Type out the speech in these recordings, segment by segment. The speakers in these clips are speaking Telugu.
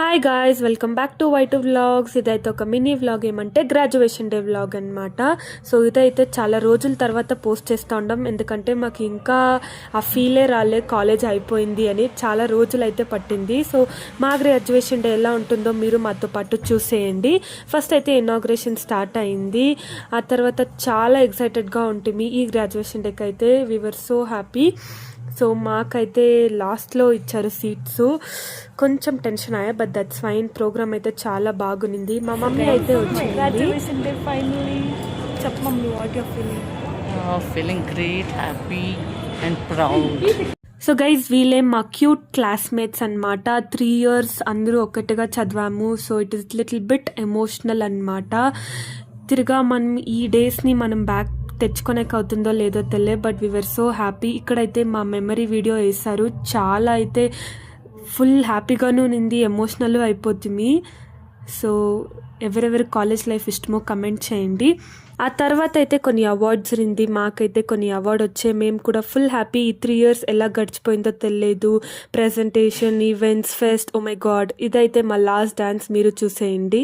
Hi guys, welcome back to Y2 vlogs. ఇదైతే ఒక మినీ వ్లాగ్, ఏమంటే గ్రాడ్యుయేషన్ డే వ్లాగ్ అనమాట. సో ఇదైతే చాలా రోజుల తర్వాత పోస్ట్ చేస్తూ ఉంటాం, ఎందుకంటే మాకు ఇంకా ఆ ఫీలే రాలే కాలేజ్ అయిపోయింది అని. చాలా రోజులు అయితే పట్టింది. సో మా గ్రాడ్యుయేషన్ డే ఎలా ఉంటుందో మీరు మాతో పాటు చూసేయండి. ఫస్ట్ అయితే ఇనాగ్రేషన్ స్టార్ట్ అయింది. ఆ తర్వాత చాలా ఎక్సైటెడ్గా ఉంటుంది ఈ గ్రాడ్యుయేషన్ డేకి అయితే. వి వర్ సో హ్యాపీ. సో మాకైతే లాస్ట్లో ఇచ్చారు సీట్స్. కొంచెం టెన్షన్ అయ్యా, బట్ దట్స్ ఫైన్. ప్రోగ్రామ్ అయితే చాలా బాగుంది. మా మమ్మీ అయితే వచ్చింది. Graduation day finally. Chap mummy, what you're feeling? Feeling great, happy and proud. So guys, వీళ్ళే మా క్యూట్ క్లాస్మేట్స్ అనమాట. 3 years అందరూ ఒకటిగా చదివాము. So it is little bit emotional అనమాట. తిరిగా మనం ఈ డేస్ని మనం బ్యాక్ తెచ్చుకోలేక అవుతుందో లేదో తెలియదు, but we were so happy. ఇక్కడైతే మా మెమరీ వీడియో వేశారు. చాలా అయితే ఫుల్ హ్యాపీగాను ఉంది, ఎమోషనల్ అయిపోతుంది. సో ఎవరెవరి కాలేజ్ లైఫ్ ఇష్టమో కమెంట్ చేయండి. ఆ తర్వాత అయితే కొన్ని అవార్డ్స్ ఉంది. మాకైతే కొన్ని అవార్డు వచ్చాయి. మేము కూడా ఫుల్ హ్యాపీ. ఈ 3 years ఎలా గడిచిపోయిందో తెలియదు. Presentation, events, fest, oh my God. ఇదైతే మా లాస్ట్ డాన్స్, మీరు చూసేయండి.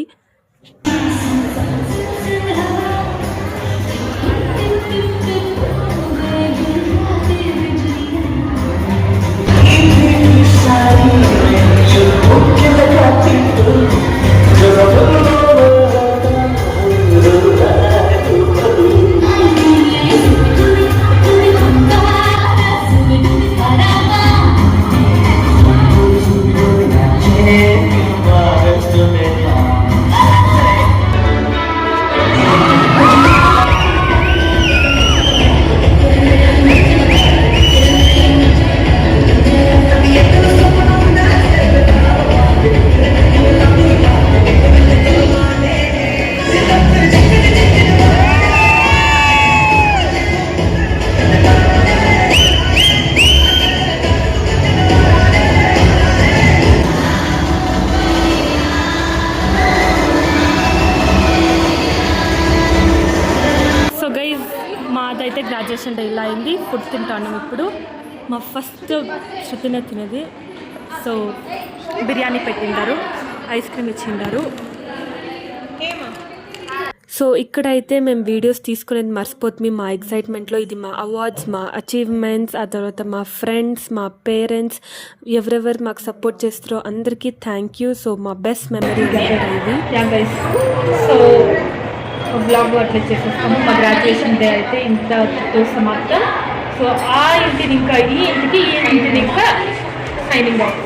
మాదైతే గ్రాడ్యుయేషన్ డే ఇలా అయింది. ఫుడ్ తింటాను ఇప్పుడు. మా ఫస్ట్ శృతినే తినేది. సో బిర్యానీ పెట్టిండారు, ఐస్ క్రీమ్ ఇచ్చిండారు. సో ఇక్కడైతే మేము వీడియోస్ తీసుకునేది మర్చిపోతుంది మా ఎక్సైట్మెంట్లో. ఇది మా అవార్డ్స్, మా అచీవ్మెంట్స్, ఆ తర్వాత మా ఫ్రెండ్స్, మా పేరెంట్స్, ఎవరెవరు మాకు సపోర్ట్ చేస్తారో అందరికీ థ్యాంక్ యూ. సో మా బెస్ట్ మెమరీ ఇది. సో బ్లాగ్ అట్లా చేసేస్తాము. మా గ్రాడ్యుయేషన్ డే అయితే ఇంత సమాప్తం. సో ఆ ఇంటిని ఇంకా ఈ ఇంటికి, ఈ ఇంటిని ఇంకా సైనింగ్ ఆఫ్.